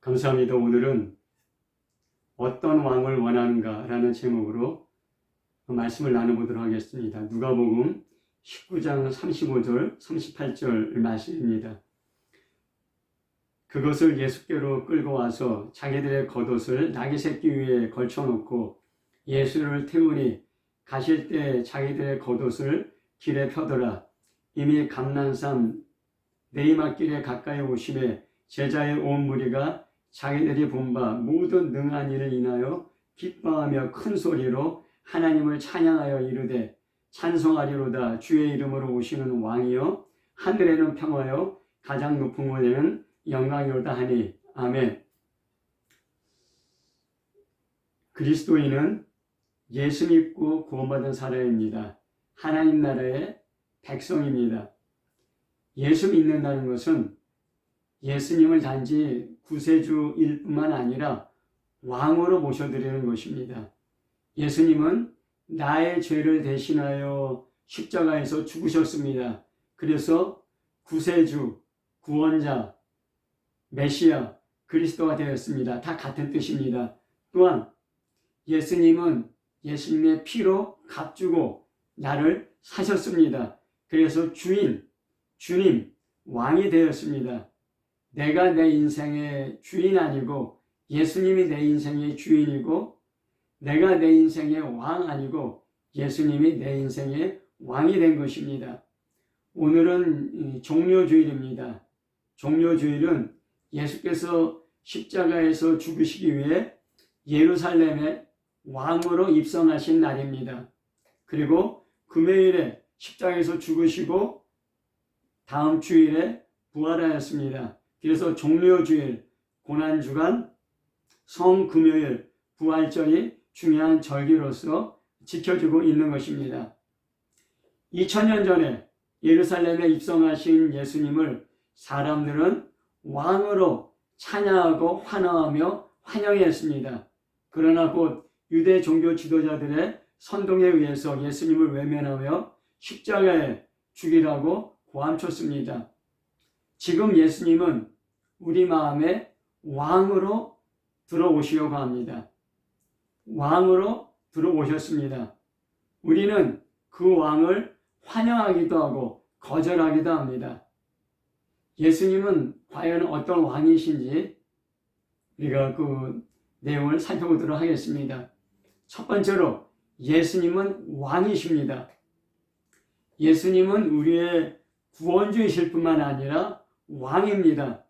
감사합니다. 오늘은 어떤 왕을 원하는가 라는 제목으로 말씀을 나눠보도록 하겠습니다. 누가복음 19장 35절 38절 말씀입니다. 그것을 예수께로 끌고 와서 자기들의 겉옷을 나귀 새끼 위에 걸쳐놓고 예수를 태우니 가실 때 자기들의 겉옷을 길에 펴더라. 이미 감난산 네이막길에 가까이 오심에 제자의 온 무리가 자기들이 본 바 모든 능한 일을 인하여 기뻐하며 큰 소리로 하나님을 찬양하여 이르되 찬송하리로다. 주의 이름으로 오시는 왕이여 하늘에는 평화여 가장 높은 곳에는 영광이로다 하니. 아멘. 그리스도인은 예수 믿고 구원받은 사람입니다. 하나님 나라의 백성입니다. 예수 믿는다는 것은 예수님을 단지 구세주일 뿐만 아니라 왕으로 모셔드리는 것입니다. 예수님은 나의 죄를 대신하여 십자가에서 죽으셨습니다. 그래서 구세주, 구원자, 메시아, 그리스도가 되었습니다. 다 같은 뜻입니다. 또한 예수님은 예수님의 피로 값주고 나를 사셨습니다. 그래서 주님, 왕이 되었습니다. 내가 내 인생의 주인 아니고 예수님이 내 인생의 주인이고, 내가 내 인생의 왕 아니고 예수님이 내 인생의 왕이 된 것입니다. 오늘은 종료주일입니다. 종료주일은 예수께서 십자가에서 죽으시기 위해 예루살렘에 왕으로 입성하신 날입니다. 그리고 금요일에 십자가에서 죽으시고 다음 주일에 부활하였습니다. 그래서 종료주일, 고난주간, 성금요일, 부활절이 중요한 절기로서 지켜지고 있는 것입니다. 2000년 전에 예루살렘에 입성하신 예수님을 사람들은 왕으로 찬양하고 환호하며 환영했습니다. 그러나 곧 유대 종교 지도자들의 선동에 의해서 예수님을 외면하며 십자가에 죽이라고 고함쳤습니다. 지금 예수님은 우리 마음에 왕으로 들어오시려고 합니다. 왕으로 들어오셨습니다. 우리는 그 왕을 환영하기도 하고 거절하기도 합니다. 예수님은 과연 어떤 왕이신지 우리가 그 내용을 살펴보도록 하겠습니다. 첫 번째로 예수님은 왕이십니다. 예수님은 우리의 구원주이실 뿐만 아니라 왕입니다.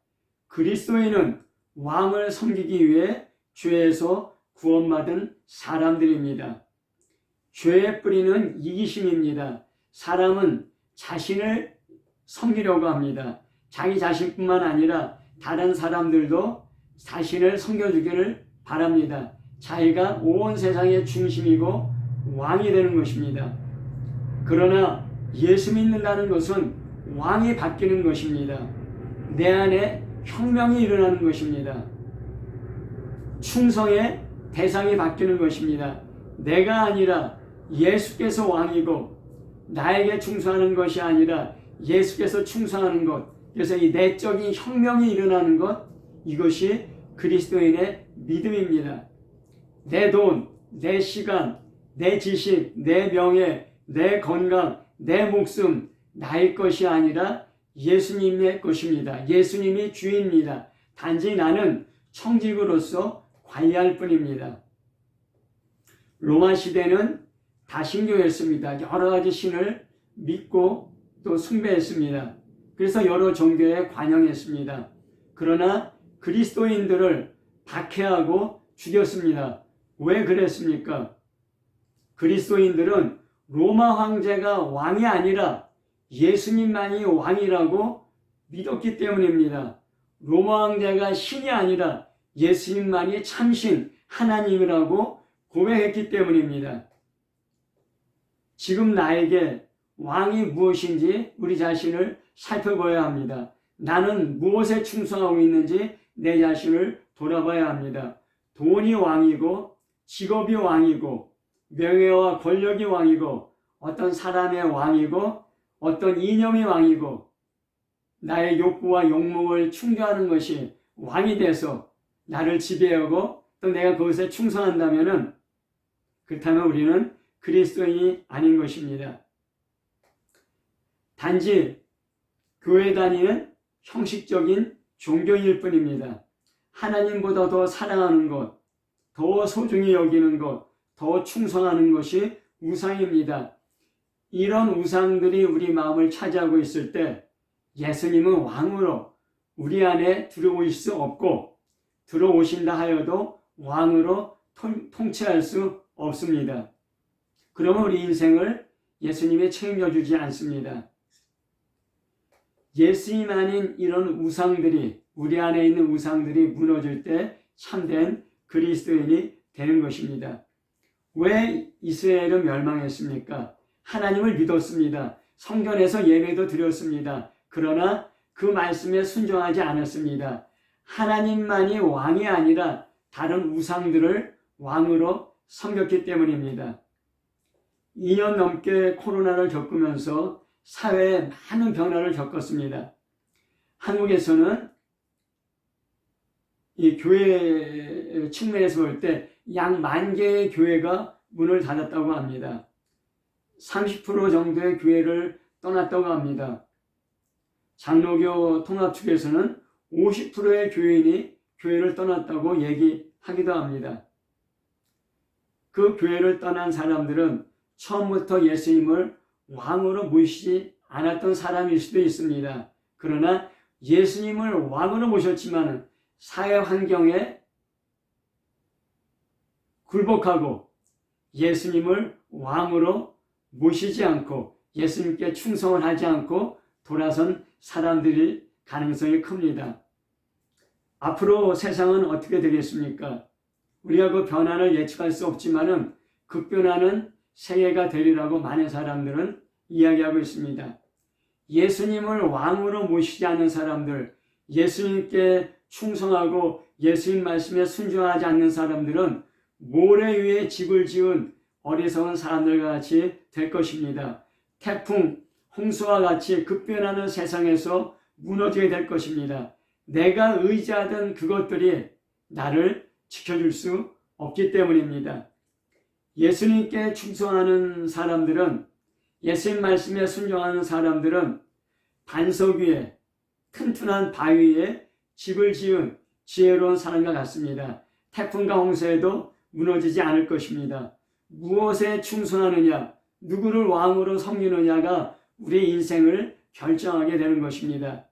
그리스도인은 왕을 섬기기 위해 죄에서 구원받은 사람들입니다. 죄의 뿌리는 이기심입니다. 사람은 자신을 섬기려고 합니다. 자기 자신뿐만 아니라 다른 사람들도 자신을 섬겨주기를 바랍니다. 자기가 온 세상의 중심이고 왕이 되는 것입니다. 그러나 예수 믿는다는 것은 왕이 바뀌는 것입니다. 내 안에 혁명이 일어나는 것입니다. 충성의 대상이 바뀌는 것입니다. 내가 아니라 예수께서 왕이고 나에게 충성하는 것이 아니라 예수께서 충성하는 것, 그래서 이 내적인 혁명이 일어나는 것, 이것이 그리스도인의 믿음입니다. 내 돈, 내 시간, 내 지식, 내 명예, 내 건강, 내 목숨, 나의 것이 아니라 예수님의 것입니다. 예수님이 주인입니다. 단지 나는 청직으로서 관리할 뿐입니다. 로마 시대는 다신교였습니다. 여러 가지 신을 믿고 또 숭배했습니다. 그래서 여러 종교에 관영했습니다. 그러나 그리스도인들을 박해하고 죽였습니다. 왜 그랬습니까? 그리스도인들은 로마 황제가 왕이 아니라 예수님만이 왕이라고 믿었기 때문입니다. 로마 황제가 신이 아니라 예수님만이 참신 하나님이라고 고백했기 때문입니다. 지금 나에게 왕이 무엇인지 우리 자신을 살펴봐야 합니다. 나는 무엇에 충성하고 있는지 내 자신을 돌아봐야 합니다. 돈이 왕이고 직업이 왕이고 명예와 권력이 왕이고 어떤 사람의 왕이고 어떤 이념이 왕이고 나의 욕구와 욕망을 충족하는 것이 왕이 돼서 나를 지배하고 또 내가 그것에 충성한다면은 그렇다면 우리는 그리스도인이 아닌 것입니다. 단지 교회 다니는 형식적인 종교일 뿐입니다. 하나님보다 더 사랑하는 것, 더 소중히 여기는 것, 더 충성하는 것이 우상입니다. 이런 우상들이 우리 마음을 차지하고 있을 때 예수님은 왕으로 우리 안에 들어오실 수 없고 들어오신다 하여도 왕으로 통치할 수 없습니다. 그러면 우리 인생을 예수님이 책임져 주지 않습니다. 예수님 아닌 이런 우상들이 우리 안에 있는 우상들이 무너질 때 참된 그리스도인이 되는 것입니다. 왜 이스라엘은 멸망했습니까? 하나님을 믿었습니다. 성전에서 예배도 드렸습니다. 그러나 그 말씀에 순종하지 않았습니다. 하나님만이 왕이 아니라 다른 우상들을 왕으로 섬겼기 때문입니다. 2년 넘게 코로나를 겪으면서 사회에 많은 변화를 겪었습니다. 한국에서는 이 교회 측면에서 볼 때 약 10,000개의 교회가 문을 닫았다고 합니다. 30% 정도의 교회를 떠났다고 합니다. 장로교 통합 측에서는 50%의 교인이 교회를 떠났다고 얘기하기도 합니다. 그 교회를 떠난 사람들은 처음부터 예수님을 왕으로 모시지 않았던 사람일 수도 있습니다. 그러나 예수님을 왕으로 모셨지만 사회 환경에 굴복하고 예수님을 왕으로 모시지 않고 예수님께 충성을 하지 않고 돌아선 사람들일 가능성이 큽니다. 앞으로 세상은 어떻게 되겠습니까? 우리가 그 변화를 예측할 수 없지만은 급변하는 세계가 되리라고 많은 사람들은 이야기하고 있습니다. 예수님을 왕으로 모시지 않는 사람들, 예수님께 충성하고 예수님 말씀에 순종하지 않는 사람들은 모래 위에 집을 지은 어리석은 사람들과 같이 될 것입니다. 태풍, 홍수와 같이 급변하는 세상에서 무너지게 될 것입니다. 내가 의지하던 그것들이 나를 지켜줄 수 없기 때문입니다. 예수님께 충성하는 사람들은, 예수님 말씀에 순종하는 사람들은 반석 위에, 튼튼한 바위 위에 집을 지은 지혜로운 사람과 같습니다. 태풍과 홍수에도 무너지지 않을 것입니다. 무엇에 충성하느냐, 누구를 왕으로 섬기느냐가 우리 인생을 결정하게 되는 것입니다.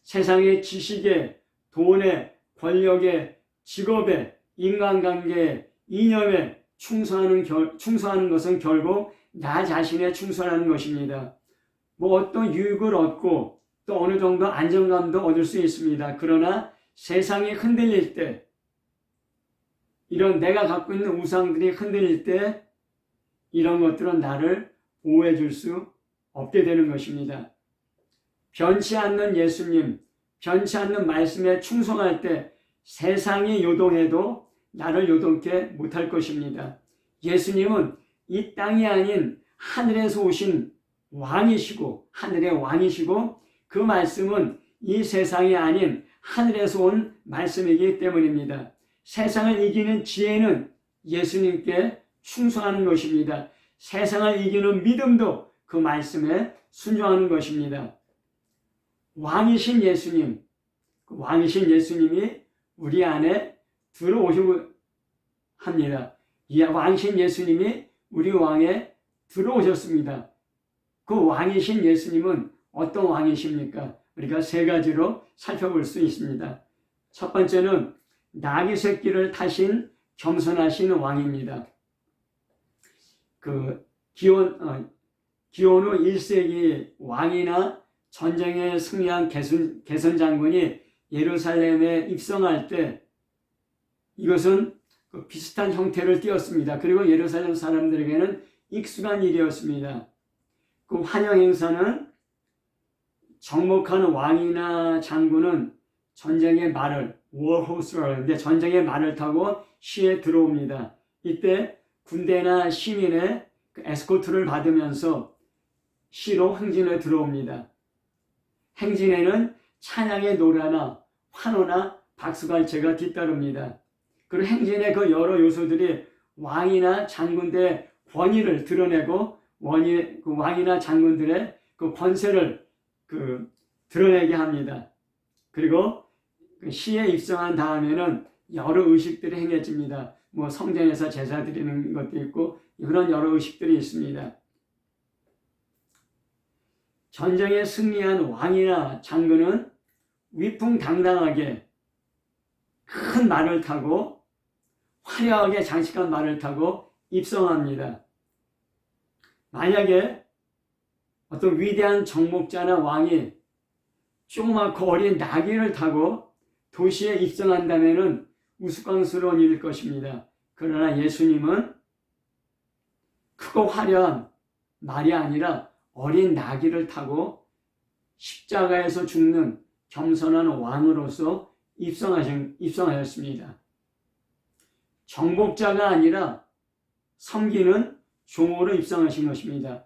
세상의 지식에, 돈에, 권력에, 직업에, 인간관계에, 이념에 충성하는 것은 결국 나 자신에 충성하는 것입니다. 어떤 유익을 얻고 또 어느 정도 안정감도 얻을 수 있습니다. 그러나 세상이 흔들릴 때, 이런 내가 갖고 있는 우상들이 흔들릴 때 이런 것들은 나를 보호해 줄 수 없게 되는 것입니다. 변치 않는 예수님, 변치 않는 말씀에 충성할 때 세상이 요동해도 나를 요동케 못할 것입니다. 예수님은 이 땅이 아닌 하늘에서 오신 왕이시고 하늘의 왕이시고 그 말씀은 이 세상이 아닌 하늘에서 온 말씀이기 때문입니다. 세상을 이기는 지혜는 예수님께 충성하는 것입니다. 세상을 이기는 믿음도 그 말씀에 순종하는 것입니다. 왕이신 예수님, 그 왕이신 예수님이 우리 안에 들어오시고 합니다. 이 왕이신 예수님이 우리 왕에 들어오셨습니다. 그 왕이신 예수님은 어떤 왕이십니까? 우리가 세 가지로 살펴볼 수 있습니다. 첫 번째는 나귀 새끼를 타신 겸손하신 왕입니다. 기원후 1세기 왕이나 전쟁에 승리한 개선 장군이 예루살렘에 입성할 때 이것은 비슷한 형태를 띄었습니다. 그리고 예루살렘 사람들에게는 익숙한 일이었습니다. 그 환영 행사는 정복하는 왕이나 장군은 전쟁의 말을 워호스를 하는데 전쟁의 말을 타고 시에 들어옵니다. 이때 군대나 시민의 에스코트를 받으면서 시로 행진에 들어옵니다. 행진에는 찬양의 노래나 환호나 박수갈채가 뒤따릅니다. 그리고 행진의 그 여러 요소들이 왕이나 장군들의 권위를 드러내고 왕이나 장군들의 그 권세를 드러내게 합니다. 그리고 시에 입성한 다음에는 여러 의식들이 행해집니다. 뭐 성전에서 제사 드리는 것도 있고 그런 여러 의식들이 있습니다. 전쟁에 승리한 왕이나 장군은 위풍당당하게 큰 말을 타고 화려하게 장식한 말을 타고 입성합니다. 만약에 어떤 위대한 정복자나 왕이 조그맣고 어린 나귀를 타고 도시에 입성한다면 우스꽝스러운 일일 것입니다. 그러나 예수님은 크고 화려한 말이 아니라 어린 나귀를 타고 십자가에서 죽는 겸손한 왕으로서 입성하였습니다. 정복자가 아니라 섬기는 종으로 입성하신 것입니다.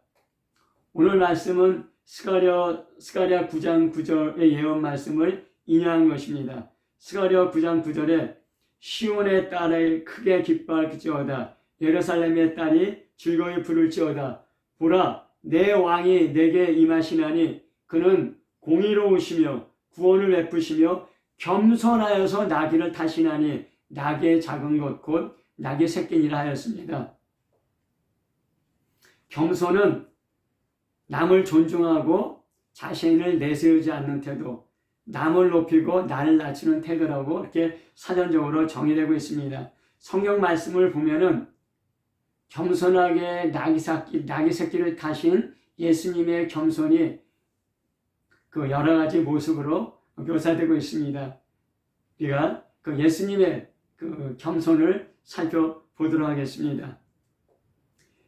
오늘 말씀은 스가랴 9장 9절의 예언 말씀을 인용한 것입니다. 스가랴 9장 9절에 시온의 딸이 크게 기뻐할지어다. 예루살렘의 딸이 즐거이 부를지어다. 보라, 내 왕이 내게 임하시나니 그는 공의로우시며 구원을 베푸시며 겸손하여서 나귀를 타시나니 나귀의 작은 것 곧 나귀 새끼니라 하였습니다. 겸손은 남을 존중하고 자신을 내세우지 않는 태도, 남을 높이고 나를 낮추는 태도라고 이렇게 사전적으로 정의되고 있습니다. 성경 말씀을 보면은 겸손하게 나귀 새끼를 타신 예수님의 겸손이 그 여러 가지 모습으로 묘사되고 있습니다. 우리가 그 예수님의 그 겸손을 살펴보도록 하겠습니다.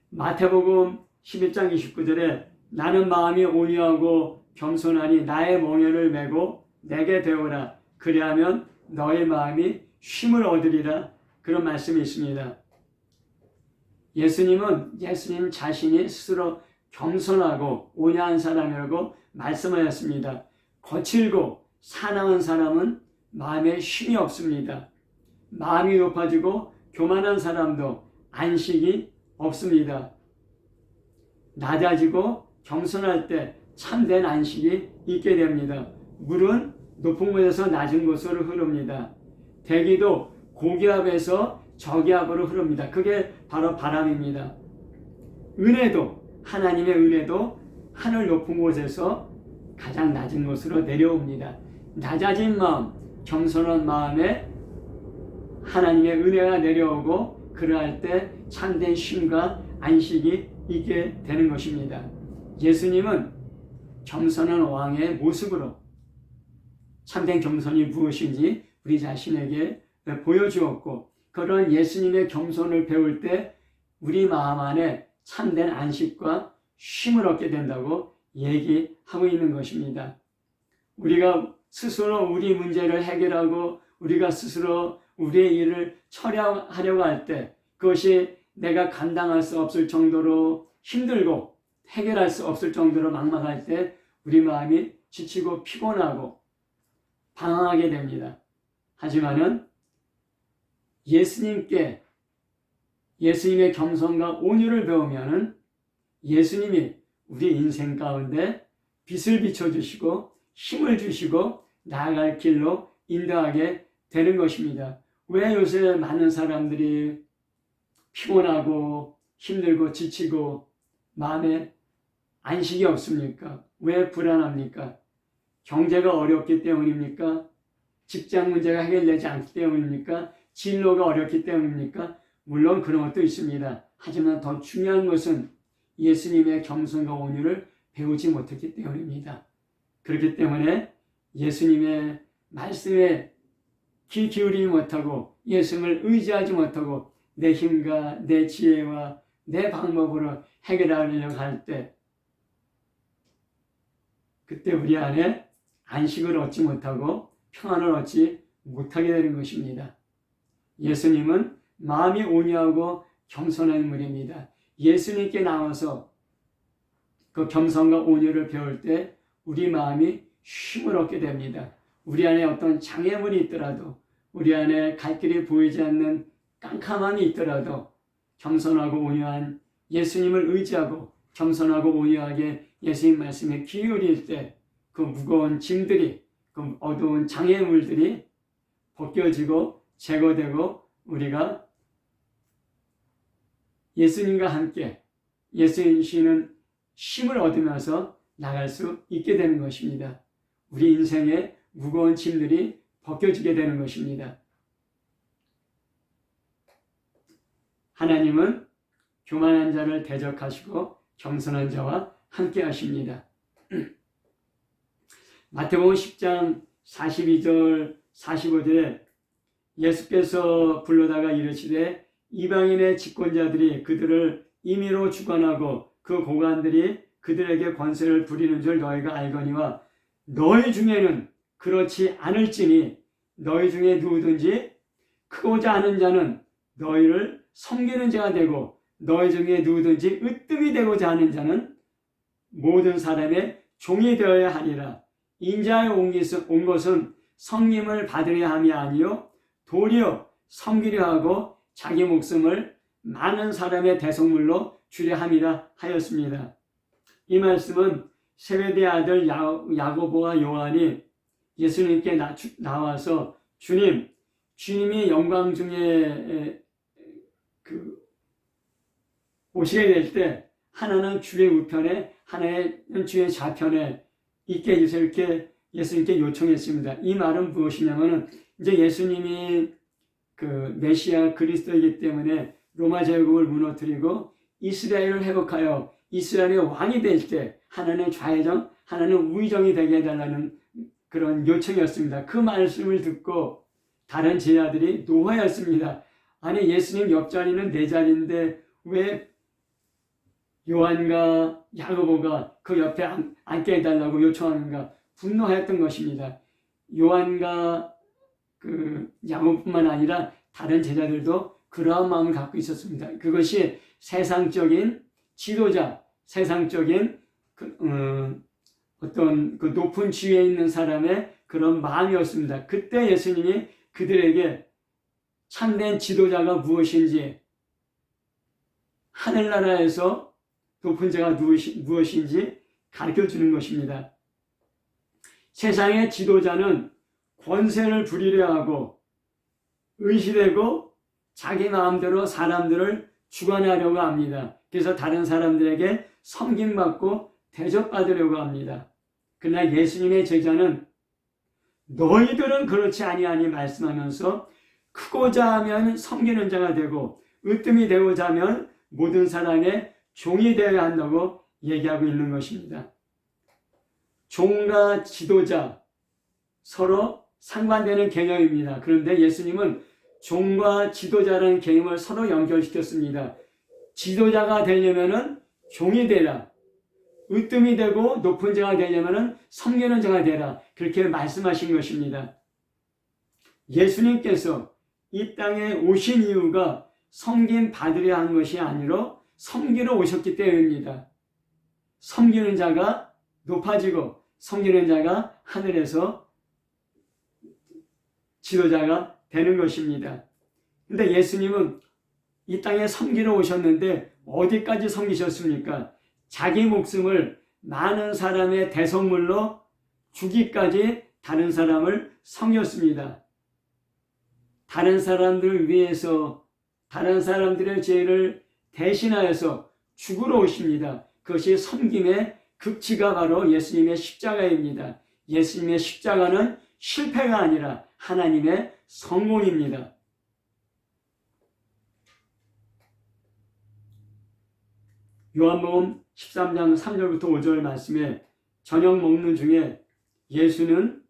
마태복음 11장 29절에 나는 마음이 온유하고 겸손하니 나의 멍에를 메고 내게 배우라. 그리하면 너의 마음이 쉼을 얻으리라. 그런 말씀이 있습니다. 예수님 자신이 스스로 겸손하고 온유한 사람이라고 말씀하였습니다. 거칠고 사나운 사람은 마음에 쉼이 없습니다. 마음이 높아지고 교만한 사람도 안식이 없습니다. 낮아지고 겸손할 때 참된 안식이 있게 됩니다. 물은 높은 곳에서 낮은 곳으로 흐릅니다. 대기도 고기압에서 저기압으로 흐릅니다. 그게 바로 바람입니다. 하나님의 은혜도 하늘 높은 곳에서 가장 낮은 곳으로 내려옵니다. 낮아진 마음, 겸손한 마음에 하나님의 은혜가 내려오고 그러할 때 참된 쉼과 안식이 있게 되는 것입니다. 예수님은 겸손한 왕의 모습으로 참된 겸손이 무엇인지 우리 자신에게 보여주었고, 그런 예수님의 겸손을 배울 때 우리 마음 안에 참된 안식과 쉼을 얻게 된다고 얘기하고 있는 것입니다. 우리가 스스로 우리 문제를 해결하고 우리가 스스로 우리의 일을 처리하려고 할 때 그것이 내가 감당할 수 없을 정도로 힘들고 해결할 수 없을 정도로 막막할 때 우리 마음이 지치고 피곤하고 방황하게 됩니다. 하지만은 예수님의 겸손과 온유를 배우면은 예수님이 우리 인생 가운데 빛을 비춰주시고 힘을 주시고 나아갈 길로 인도하게 되는 것입니다. 왜 요새 많은 사람들이 피곤하고 힘들고 지치고 마음에 안식이 없습니까? 왜 불안합니까? 경제가 어렵기 때문입니까? 직장 문제가 해결되지 않기 때문입니까? 진로가 어렵기 때문입니까? 물론 그런 것도 있습니다. 하지만 더 중요한 것은 예수님의 겸손과 온유를 배우지 못했기 때문입니다. 그렇기 때문에 예수님의 말씀에 귀 기울이지 못하고 예수님을 의지하지 못하고 내 힘과 내 지혜와 내 방법으로 해결하려고 할 때 그때 우리 안에 안식을 얻지 못하고 평안을 얻지 못하게 되는 것입니다. 예수님은 마음이 온유하고 겸손한 인물입니다. 예수님께 나와서 그 겸손과 온유를 배울 때 우리 마음이 쉼을 얻게 됩니다. 우리 안에 어떤 장애물이 있더라도, 우리 안에 갈 길이 보이지 않는 깜깜함이 있더라도 겸손하고 온유한 예수님을 의지하고 겸손하고 온유하게 예수님 말씀에 귀 기울일 때 그 무거운 짐들이, 그 어두운 장애물들이 벗겨지고 제거되고 우리가 예수님과 함께 예수님 주시는 힘을 얻으면서 나갈 수 있게 되는 것입니다. 우리 인생의 무거운 짐들이 벗겨지게 되는 것입니다. 하나님은 교만한 자를 대적하시고 겸손한 자와 함께 하십니다. 마태복음 10장 42절 45절에 예수께서 불러다가 이르시되 이방인의 집권자들이 그들을 임의로 주관하고 그 고관들이 그들에게 권세를 부리는 줄 너희가 알거니와 너희 중에는 그렇지 않을지니 너희 중에 누구든지 크고자 하는 자는 너희를 섬기는 자가 되고 너희 중에 누구든지 으뜸이 되고자 하는 자는 모든 사람의 종이 되어야 하리라. 인자에 온 것은 섬김을 받으려 함이 아니요 도리어 섬기려 하고 자기 목숨을 많은 사람의 대속물로 주려 함이라 하였습니다. 이 말씀은 세베대의 아들 야고보와 요한이 예수님께 나와서 주님이 영광 중에 오시게 될 때 하나는 주의 우편에 하나는 주의 좌편에 있게 해주세요. 이렇게 예수님께 요청했습니다. 이 말은 무엇이냐면은 이제 예수님이 그 메시아 그리스도이기 때문에 로마 제국을 무너뜨리고 이스라엘을 회복하여 이스라엘의 왕이 될 때 하나는 좌회전, 하나는 우회전이 되게 해달라는 그런 요청이었습니다. 그 말씀을 듣고 다른 제자들이 노하였습니다. 아니 예수님 옆자리는 내 자리인데 왜 요한과 야고보가 그 옆에 앉게 해달라고 요청하는가 분노하였던 것입니다. 요한과 그 야고보뿐만 아니라 다른 제자들도 그러한 마음을 갖고 있었습니다. 그것이 세상적인 지도자, 세상적인 어떤 그 높은 지위에 있는 사람의 그런 마음이었습니다. 그때 예수님이 그들에게 참된 지도자가 무엇인지, 하늘나라에서 높은 자가 무엇인지 가르쳐 주는 것입니다. 세상의 지도자는 권세를 부리려 하고 의시되고 자기 마음대로 사람들을 주관하려고 합니다. 그래서 다른 사람들에게 섬김받고 대접받으려고 합니다. 그러나 예수님의 제자는 너희들은 그렇지 아니하니 말씀하면서 크고자 하면 섬기는 자가 되고 으뜸이 되고자 하면 모든 사람의 종이 되어야 한다고 얘기하고 있는 것입니다. 종과 지도자 서로 상반되는 개념입니다. 그런데 예수님은 종과 지도자라는 개념을 서로 연결시켰습니다. 지도자가 되려면은 종이 되라. 으뜸이 되고 높은 자가 되려면은 섬기는 자가 되라. 그렇게 말씀하신 것입니다. 예수님께서 이 땅에 오신 이유가 섬김 받으려 한 것이 아니라 섬기러 오셨기 때문입니다. 섬기는 자가 높아지고 섬기는 자가 하늘에서 지도자가 되는 것입니다. 그런데 예수님은 이 땅에 섬기러 오셨는데 어디까지 섬기셨습니까? 자기 목숨을 많은 사람의 대속물로 주기까지 다른 사람을 섬겼습니다. 다른 사람들을 위해서 다른 사람들의 죄를 대신하여서 죽으러 오십니다. 그것이 섬김의 극치가 바로 예수님의 십자가입니다. 예수님의 십자가는 실패가 아니라 하나님의 성공입니다. 요한복음 13장 3절부터 5절 말씀에 저녁 먹는 중에 예수는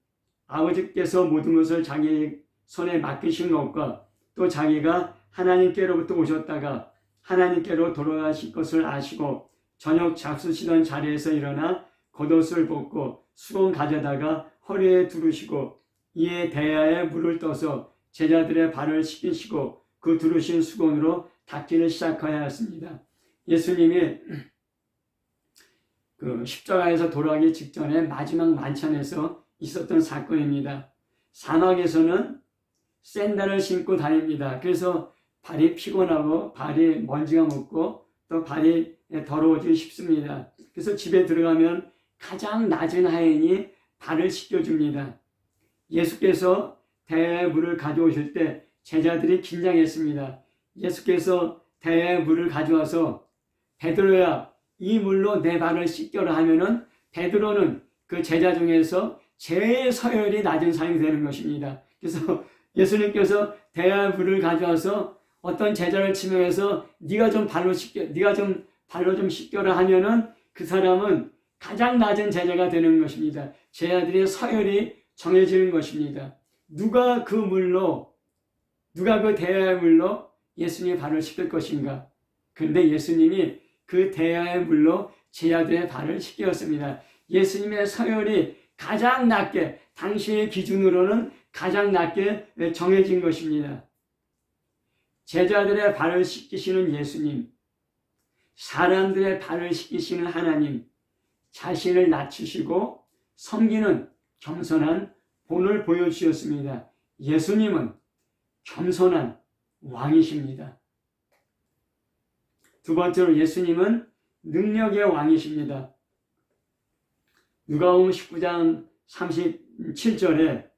아버지께서 모든 것을 자기 손에 맡기신 것과 또 자기가 하나님께로부터 오셨다가 하나님께로 돌아가실 것을 아시고 저녁 잡수시던 자리에서 일어나 겉옷을 벗고 수건 가져다가 허리에 두르시고 이에 대야에 물을 떠서 제자들의 발을 씻기시고 그 두르신 수건으로 닦기를 시작하였습니다. 예수님이 그 십자가에서 돌아가기 직전에 마지막 만찬에서 있었던 사건입니다. 사막에서는 샌들을 신고 다닙니다. 그래서 발이 피곤하고 발이 먼지가 묻고 또 발이 더러워지기 쉽습니다. 그래서 집에 들어가면 가장 낮은 하인이 발을 씻겨줍니다. 예수께서 대야의 물을 가져오실 때 제자들이 긴장했습니다. 예수께서 대야의 물을 가져와서 베드로야 이 물로 내 발을 씻겨라 하면은 베드로는 그 제자 중에서 제일 서열이 낮은 사람이 되는 것입니다. 그래서 예수님께서 대야의 물을 가져와서 어떤 제자를 지명해서 네가 좀 발로 좀 씻겨라 하면은 그 사람은 가장 낮은 제자가 되는 것입니다. 제자들의 서열이 정해지는 것입니다. 누가 그 대야의 물로 예수님의 발을 씻길 것인가? 그런데 예수님이 그 대야의 물로 제자들의 발을 씻겼습니다. 예수님의 서열이 가장 낮게, 당시의 기준으로는 가장 낮게 정해진 것입니다. 제자들의 발을 씻기시는 예수님, 사람들의 발을 씻기시는 하나님, 자신을 낮추시고 섬기는 겸손한 본을 보여주셨습니다. 예수님은 겸손한 왕이십니다. 두 번째로 예수님은 능력의 왕이십니다. 누가복음 19장 37절에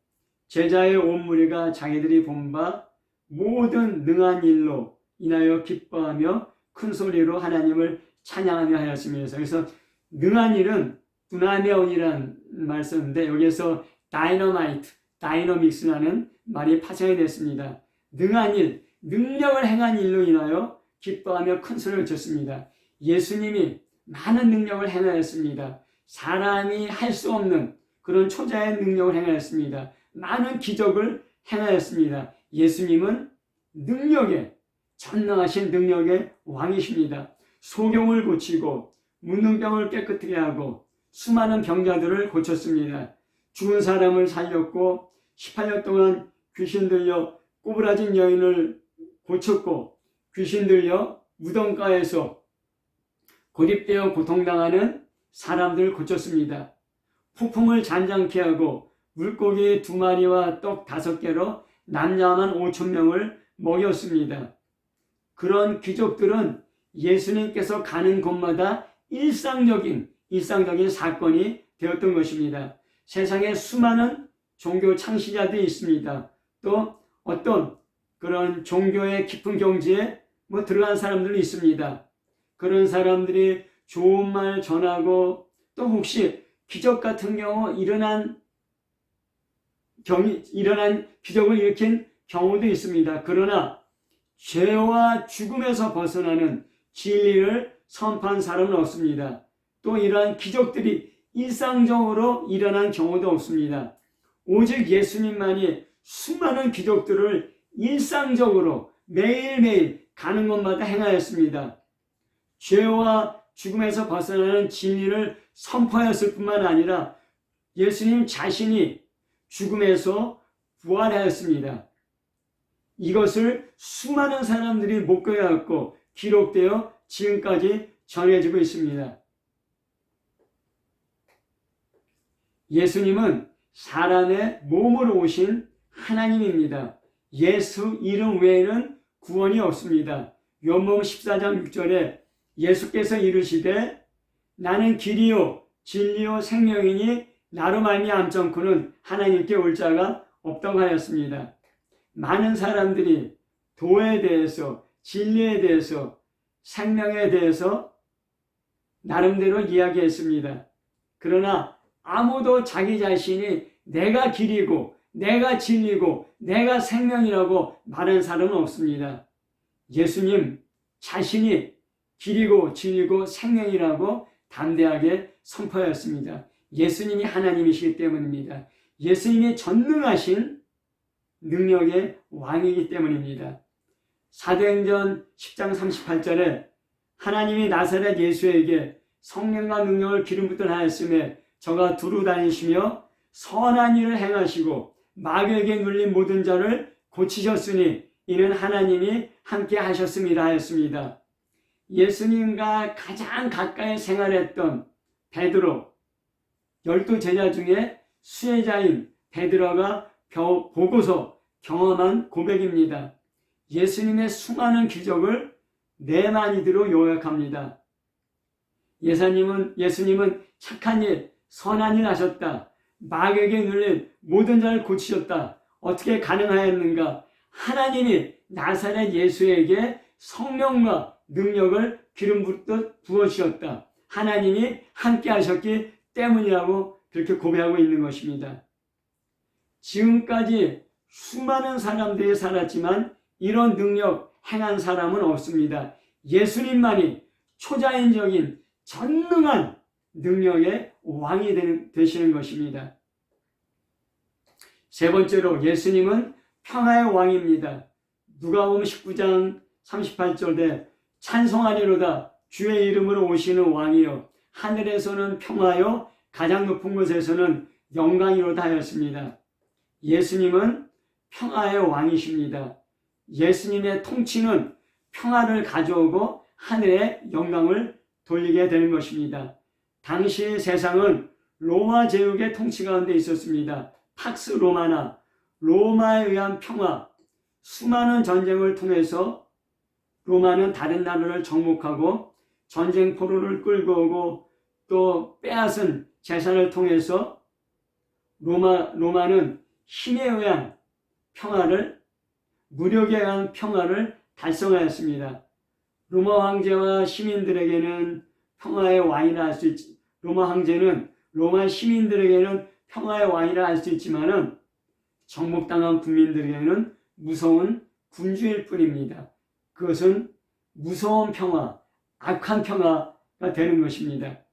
제자의 온 무리가 자기들이 본 바 모든 능한 일로 인하여 기뻐하며 큰 소리로 하나님을 찬양하며 하였습니다. 그래서 능한 일은 두나미온이라는 말 썼는데 여기에서 다이너믹스라는 말이 파생이 됐습니다. 능한 일, 능력을 행한 일로 인하여 기뻐하며 큰 소리를 쳤습니다. 예수님이 많은 능력을 행하였습니다. 사람이 할 수 없는 그런 초자의 능력을 행하였습니다. 많은 기적을 행하였습니다. 예수님은 전능하신 능력의 왕이십니다. 소경을 고치고 문둥병을 깨끗하게 하고 수많은 병자들을 고쳤습니다. 죽은 사람을 살렸고 18년 동안 귀신 들려 꼬부라진 여인을 고쳤고 귀신 들려 무덤가에서 고립되어 고통당하는 사람들을 고쳤습니다. 폭풍을 잔잔케 하고 물고기 2마리와 떡 5개로 남자만 5,000명을 먹였습니다. 그런 기적들은 예수님께서 가는 곳마다 일상적인 사건이 되었던 것입니다. 세상에 수많은 종교 창시자들이 있습니다. 또 어떤 그런 종교의 깊은 경지에 들어간 사람들이 있습니다. 그런 사람들이 좋은 말 전하고 또 혹시 기적 같은 경우 일어난 기적을 일으킨 경우도 있습니다. 그러나 죄와 죽음에서 벗어나는 진리를 선포한 사람은 없습니다. 또 이러한 기적들이 일상적으로 일어난 경우도 없습니다. 오직 예수님만이 수많은 기적들을 일상적으로 매일매일 가는 곳마다 행하였습니다. 죄와 죽음에서 벗어나는 진리를 선포하였을 뿐만 아니라 예수님 자신이 죽음에서 부활하였습니다. 이것을 수많은 사람들이 목격하였고 기록되어 지금까지 전해지고 있습니다. 예수님은 사람의 몸으로 오신 하나님입니다. 예수 이름 외에는 구원이 없습니다. 요한복음 14장 6절에 예수께서 이르시되 나는 길이요 진리요 생명이니 나로 말미암지 않고는 하나님께 올 자가 없다고 하였습니다. 많은 사람들이 도에 대해서 진리에 대해서 생명에 대해서 나름대로 이야기했습니다. 그러나 아무도 자기 자신이 내가 길이고 내가 진리고 내가 생명이라고 말하는 사람은 없습니다. 예수님 자신이 길이고 진리고 생명이라고 담대하게 선포하였습니다. 예수님이 하나님이시기 때문입니다. 예수님이 전능하신 능력의 왕이기 때문입니다. 사도행전 10장 38절에 하나님이 나사렛 예수에게 성령과 능력을 기름 붓던 하였음에 저가 두루 다니시며 선한 일을 행하시고 마귀에게 눌린 모든 자를 고치셨으니 이는 하나님이 함께 하셨음이라 하였습니다. 예수님과 가장 가까이 생활했던 베드로 12 제자 중에 수혜자인 베드로가 보고서 경험한 고백입니다. 예수님의 수많은 기적을 네 마디로 요약합니다. 예수님은 착한 일, 선한 일 하셨다. 마귀에게 눌린 모든 자를 고치셨다. 어떻게 가능하였는가? 하나님이 나사렛 예수에게 성령과 능력을 기름 붓듯 부어주셨다. 하나님이 함께 하셨기 때문이라고 그렇게 고백하고 있는 것입니다. 지금까지 수많은 사람들이 살았지만 이런 능력 행한 사람은 없습니다. 예수님만이 초자연적인 전능한 능력의 왕이 되시는 것입니다. 세 번째로 예수님은 평화의 왕입니다. 누가복음 19장 38절에 찬송하리로다 주의 이름으로 오시는 왕이여 하늘에서는 평화요 가장 높은 곳에서는 영광이로다 하였습니다. 예수님은 평화의 왕이십니다. 예수님의 통치는 평화를 가져오고 하늘의 영광을 돌리게 되는 것입니다. 당시 세상은 로마 제국의 통치 가운데 있었습니다. 팍스 로마나 로마에 의한 평화, 수많은 전쟁을 통해서 로마는 다른 나라를 정복하고 전쟁 포로를 끌고 오고 또 빼앗은 재산을 통해서 로마는 힘에 의한 평화를, 무력에 의한 평화를 달성하였습니다. 로마 황제와 시민들에게는 평화의 왕이라 할 수 있지, 로마 황제는 로마 시민들에게는 평화의 왕이라 할 수 있지만은 정복당한 국민들에게는 무서운 군주일 뿐입니다. 그것은 무서운 평화, 악한 평화가 되는 것입니다.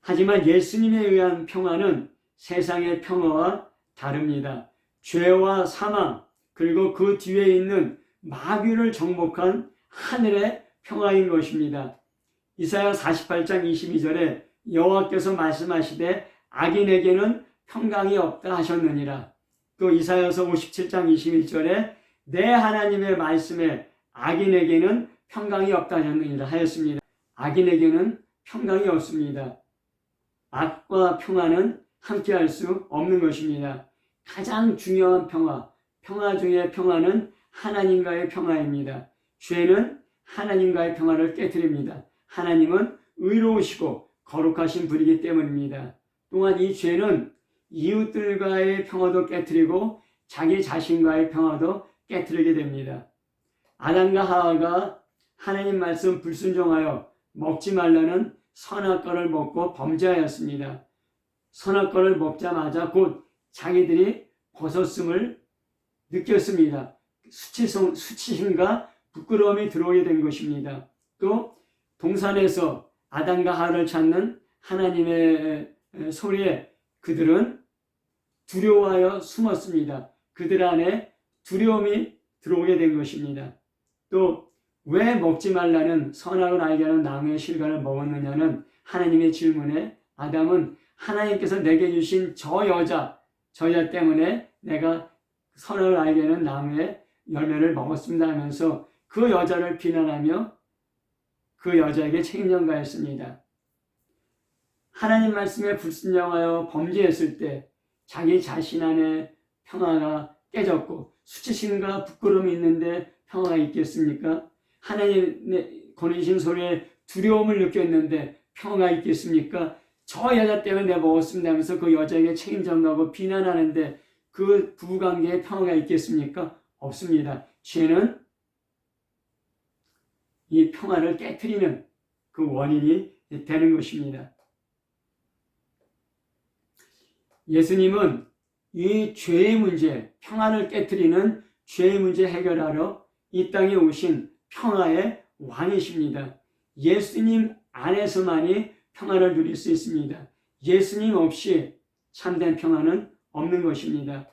하지만 예수님에 의한 평화는 세상의 평화와 다릅니다. 죄와 사망, 그리고 그 뒤에 있는 마귀를 정복한 하늘의 평화인 것입니다. 이사야 48장 22절에 여호와께서 말씀하시되 악인에게는 평강이 없다 하셨느니라. 또 이사야서 57장 21절에 내 하나님의 말씀에 악인에게는 평강이 없다 하셨느니라 하였습니다. 악인에게는 평강이 없습니다. 악과 평화는 함께할 수 없는 것입니다. 가장 중요한 평화 중의 평화는 하나님과의 평화입니다. 죄는 하나님과의 평화를 깨트립니다. 하나님은 의로우시고 거룩하신 분이기 때문입니다. 또한 이 죄는 이웃들과의 평화도 깨트리고 자기 자신과의 평화도 깨트리게 됩니다. 아담과 하와가 하나님 말씀 불순종하여 먹지 말라는 선악과를 먹고 범죄하였습니다. 선악과를 먹자마자 곧 자기들이 벗었음을 느꼈습니다. 수치심과 부끄러움이 들어오게 된 것입니다. 또 동산에서 아담과 하와를 찾는 하나님의 소리에 그들은 두려워하여 숨었습니다. 그들 안에 두려움이 들어오게 된 것입니다. 또 왜 먹지 말라는 선악을 알게 하는 나무의 실과를 먹었느냐는 하나님의 질문에 아담은 하나님께서 내게 주신 저 여자 때문에 내가 선악을 알게 하는 나무의 열매를 먹었습니다 하면서 그 여자를 비난하며 그 여자에게 책임 전가했습니다. 하나님 말씀에 불순종하여 범죄했을 때 자기 자신 안에 평화가 깨졌고 수치심과 부끄러움이 있는데 평화가 있겠습니까? 하나님의 거리신 소리에 두려움을 느꼈는데 평화가 있겠습니까? 저 여자 때문에 내가 먹었습니다 하면서 그 여자에게 책임 전가하고 비난하는데 그 부부관계에 평화가 있겠습니까? 없습니다. 죄는 이 평화를 깨트리는 그 원인이 되는 것입니다. 예수님은 이 죄의 문제, 평화를 깨트리는 죄의 문제 해결하러 이 땅에 오신 평화의 왕이십니다. 예수님 안에서만이 평화를 누릴 수 있습니다. 예수님 없이 참된 평화는 없는 것입니다.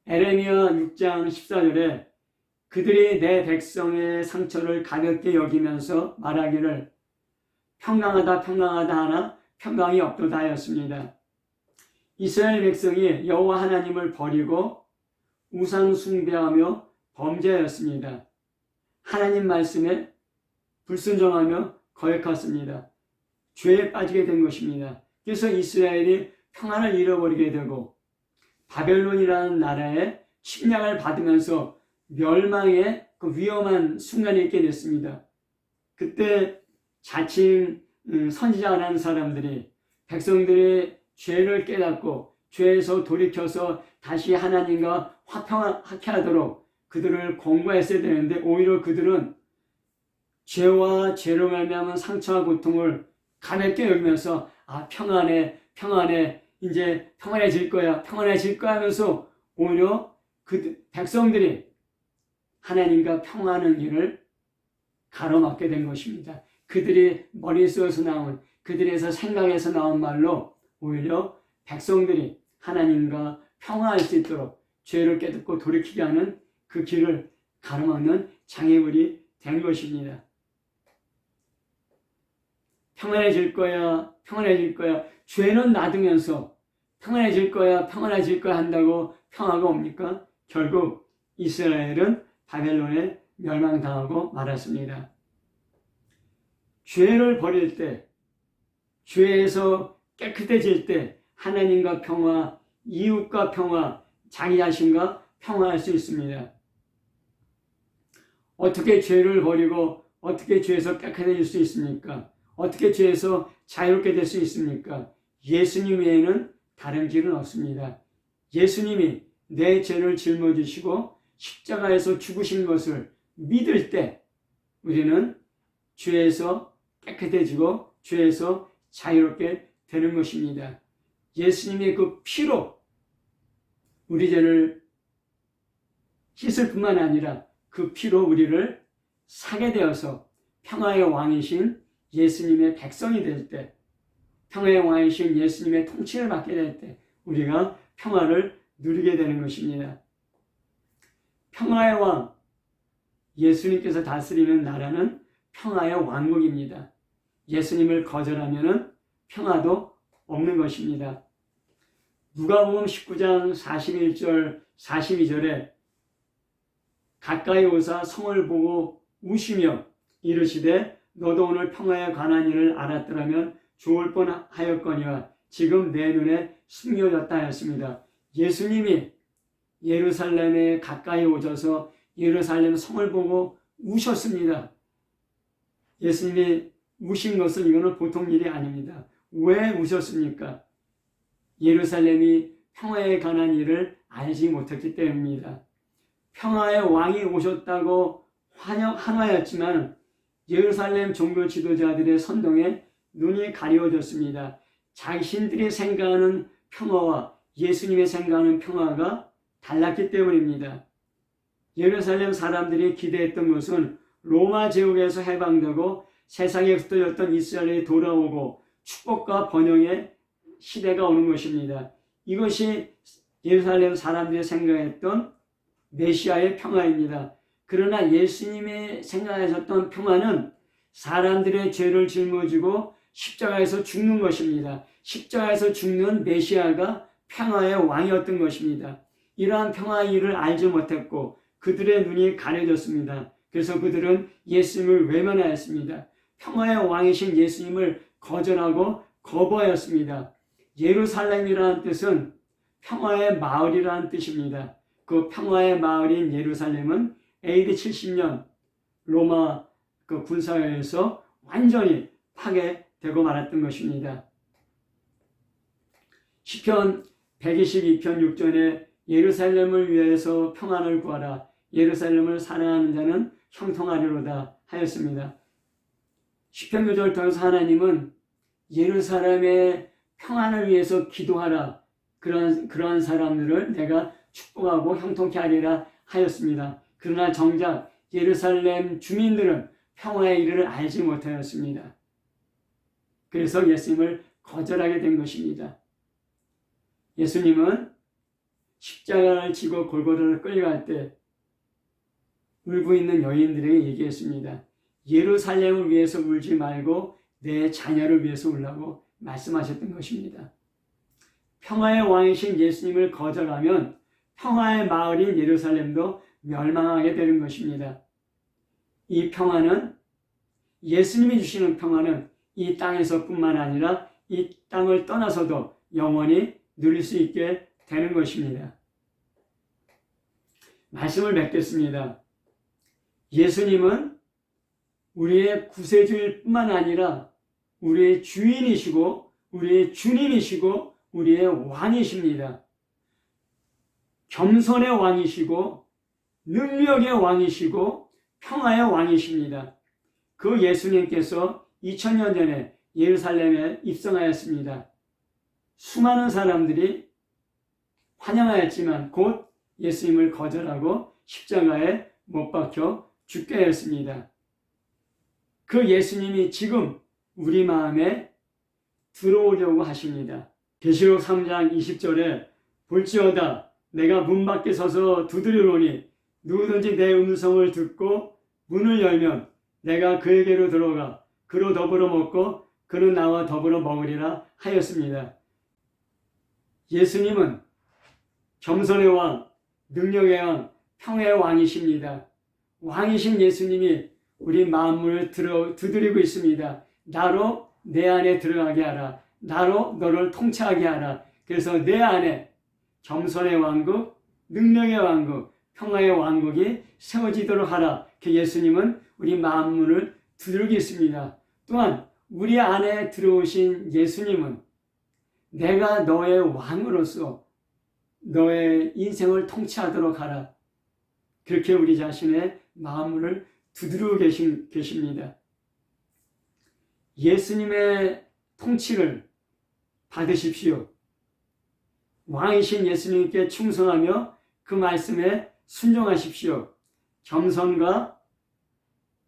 에레미야 6장 14절에 그들이 내 백성의 상처를 가볍게 여기면서 말하기를 평강하다 하나 평강이 없도다 하였습니다. 이스라엘 백성이 여호와 하나님을 버리고 우상 숭배하며 범죄하였습니다. 하나님 말씀에 불순종하며 거역했습니다. 죄에 빠지게 된 것입니다. 그래서 이스라엘이 평안을 잃어버리게 되고 바벨론이라는 나라에 침략을 받으면서 멸망의 그 위험한 순간이 있게 됐습니다. 그때 자칭 선지자라는 사람들이 백성들의 죄를 깨닫고 죄에서 돌이켜서 다시 하나님과 화평하게 하도록 그들을 권고했어야 되는데 오히려 그들은 죄와 죄로 말미암은 상처와 고통을 가볍게 여기면서 평안해 이제 평안해질 거야 하면서 오히려 그 백성들이 하나님과 평안한 길을 가로막게 된 것입니다. 그들이 머릿속에서 나온 그들에서 생각에서 나온 말로 오히려 백성들이 하나님과 평화할 수 있도록 죄를 깨닫고 돌이키게 하는 그 길을 가로막는 장애물이 된 것입니다. 평안해질 거야 죄는 놔두면서 평안해질 거야 한다고 평화가 옵니까? 결국 이스라엘은 바벨론에 멸망당하고 말았습니다. 죄를 버릴 때, 죄에서 깨끗해질 때 하나님과 평화, 이웃과 평화, 자기 자신과 평화할 수 있습니다. 어떻게 죄를 버리고 어떻게 죄에서 깨끗해질 수 있습니까? 어떻게 죄에서 자유롭게 될 수 있습니까? 예수님 외에는 다른 길은 없습니다. 예수님이 내 죄를 짊어지시고 십자가에서 죽으신 것을 믿을 때 우리는 죄에서 깨끗해지고 죄에서 자유롭게 되는 것입니다. 예수님의 그 피로 우리 죄를 씻을 뿐만 아니라 그 피로 우리를 사게 되어서 평화의 왕이신 예수님의 백성이 될 때, 평화의 왕이신 예수님의 통치를 받게 될 때 우리가 평화를 누리게 되는 것입니다. 평화의 왕, 예수님께서 다스리는 나라는 평화의 왕국입니다. 예수님을 거절하면 평화도 없는 것입니다. 누가복음 19장 41절 42절에 가까이 오사 성을 보고 우시며 이르시되 너도 오늘 평화에 관한 일을 알았더라면 좋을 뻔하였거니와 지금 내 눈에 숨겨졌다 하였습니다. 예수님이 예루살렘에 가까이 오셔서 예루살렘 성을 보고 우셨습니다. 예수님이 우신 것은 이거는 보통 일이 아닙니다. 왜 우셨습니까? 예루살렘이 평화에 관한 일을 알지 못했기 때문입니다. 평화의 왕이 오셨다고 환호하였지만 예루살렘 종교 지도자들의 선동에 눈이 가려워졌습니다. 자신들이 생각하는 평화와 예수님의 생각하는 평화가 달랐기 때문입니다. 예루살렘 사람들이 기대했던 것은 로마 제국에서 해방되고 세상에 흩어졌던 이스라엘이 돌아오고 축복과 번영의 시대가 오는 것입니다. 이것이 예루살렘 사람들이 생각했던 메시아의 평화입니다. 그러나 예수님이 생각하셨던 평화는 사람들의 죄를 짊어지고 십자가에서 죽는 것입니다. 십자가에서 죽는 메시아가 평화의 왕이었던 것입니다. 이러한 평화의 일을 알지 못했고 그들의 눈이 가려졌습니다. 그래서 그들은 예수님을 외면하였습니다. 평화의 왕이신 예수님을 거절하고 거부하였습니다. 예루살렘이라는 뜻은 평화의 마을이라는 뜻입니다. 그 평화의 마을인 예루살렘은 AD 70년 로마 그 군사에서 완전히 파괴되고 말았던 것입니다. 시편 122편 6절에 예루살렘을 위해서 평안을 구하라. 예루살렘을 사랑하는 자는 형통하리로다 하였습니다. 시편 구절을 통해서 하나님은 예루살렘의 평안을 위해서 기도하라. 그러한 사람들을 내가 축복하고 형통케 하리라 하였습니다. 그러나 정작 예루살렘 주민들은 평화의 일을 알지 못하였습니다. 그래서 예수님을 거절하게 된 것입니다. 예수님은 십자가를 지고 골고다를 끌려갈 때 울고 있는 여인들에게 얘기했습니다. 예루살렘을 위해서 울지 말고 내 자녀를 위해서 울라고 말씀하셨던 것입니다. 평화의 왕이신 예수님을 거절하면 평화의 마을인 예루살렘도 멸망하게 되는 것입니다. 이 평화는 예수님이 주시는 평화는 이 땅에서뿐만 아니라 이 땅을 떠나서도 영원히 누릴 수 있게 되는 것입니다. 말씀을 맺겠습니다. 예수님은 우리의 구세주일 뿐만 아니라 우리의 주인이시고 우리의 주님이시고 우리의 왕이십니다. 겸손의 왕이시고 능력의 왕이시고 평화의 왕이십니다. 그 예수님께서 2000년 전에 예루살렘에 입성하였습니다. 수많은 사람들이 환영하였지만 곧 예수님을 거절하고 십자가에 못 박혀 죽게 하였습니다. 그 예수님이 지금 우리 마음에 들어오려고 하십니다. 계시록 3장 20절에 볼지어다 내가 문 밖에 서서 두드리노니 누구든지 내 음성을 듣고 문을 열면 내가 그에게로 들어가 그로 더불어 먹고 그는 나와 더불어 먹으리라 하였습니다. 예수님은 겸손의 왕, 능력의 왕, 평화의 왕이십니다. 왕이신 예수님이 우리 마음을 두드리고 있습니다. 나로 내 안에 들어가게 하라. 나로 너를 통치하게 하라. 그래서 내 안에 겸손의 왕국, 능력의 왕국, 평화의 왕국이 세워지도록 하라. 그 예수님은 우리 마음문을 두드리고 있습니다. 또한 우리 안에 들어오신 예수님은 내가 너의 왕으로서 너의 인생을 통치하도록 하라. 그렇게 우리 자신의 마음을 두드리고 계십니다. 예수님의 통치를 받으십시오. 왕이신 예수님께 충성하며 그 말씀에 순종하십시오. 겸손과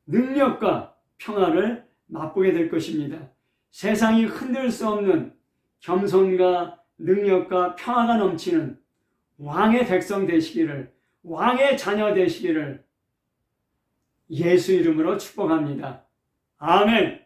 능력과 평화를 맛보게 될 것입니다. 세상이 흔들 수 없는 겸손과 능력과 평화가 넘치는 왕의 백성 되시기를, 왕의 자녀 되시기를 예수 이름으로 축복합니다. 아멘.